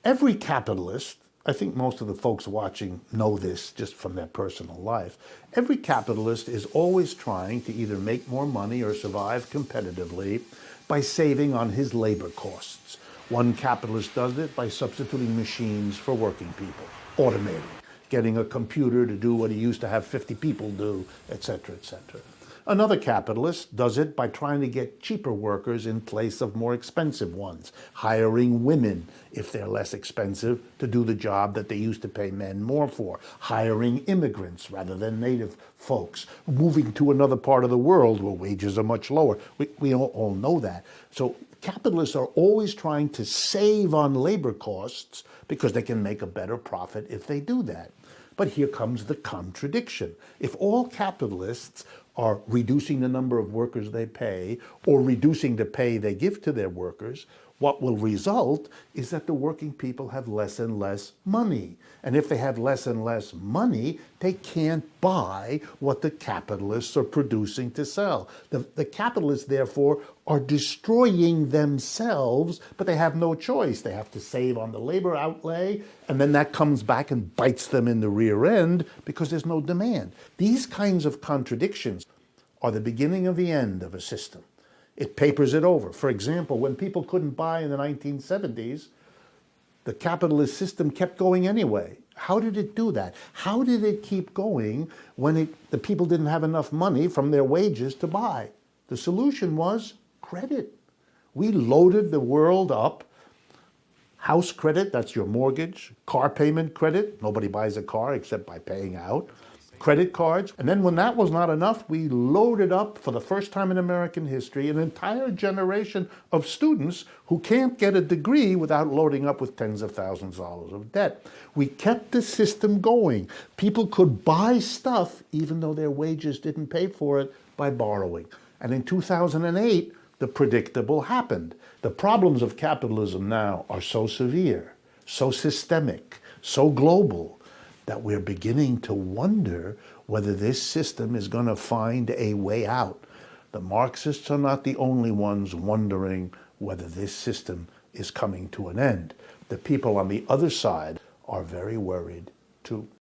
Every capitalist, I think most of the folks watching know this just from their personal life, every capitalist is always trying to either make more money or survive competitively by saving on his labor costs. One capitalist does it by substituting machines for working people, automating, getting a computer to do what he used to have 50 people do, etc., etc. Another capitalist does it by trying to get cheaper workers in place of more expensive ones, hiring women, if they're less expensive, to do the job that they used to pay men more for, hiring immigrants rather than native folks, moving to another part of the world where wages are much lower. We all know that. So capitalists are always trying to save on labor costs because they can make a better profit if they do that. But here comes the contradiction. If all capitalists are reducing the number of workers they pay or reducing the pay they give to their workers, what will result is that the working people have less and less money. And if they have less and less money, they can't buy what the capitalists are producing to sell. The capitalists, therefore, are destroying themselves, but they have no choice. They have to save on the labor outlay, and then that comes back and bites them in the rear end because there's no demand. These kinds of contradictions are the beginning of the end of a system. It papers it over. For example, when people couldn't buy in the 1970s, the capitalist system kept going anyway. How did it do that? How did it keep going when the people didn't have enough money from their wages to buy? The solution was credit. We loaded the world up. House credit, that's your mortgage. Car payment credit, nobody buys a car except by paying out. Credit cards. And then when that was not enough, we loaded up, for the first time in American history, an entire generation of students who can't get a degree without loading up with tens of thousands of dollars of debt. We kept the system going. People could buy stuff even though their wages didn't pay for it by borrowing. And in 2008, the predictable happened. The problems of capitalism now are so severe, so systemic, so global, that we're beginning to wonder whether this system is going to find a way out. The Marxists are not the only ones wondering whether this system is coming to an end. The people on the other side are very worried too.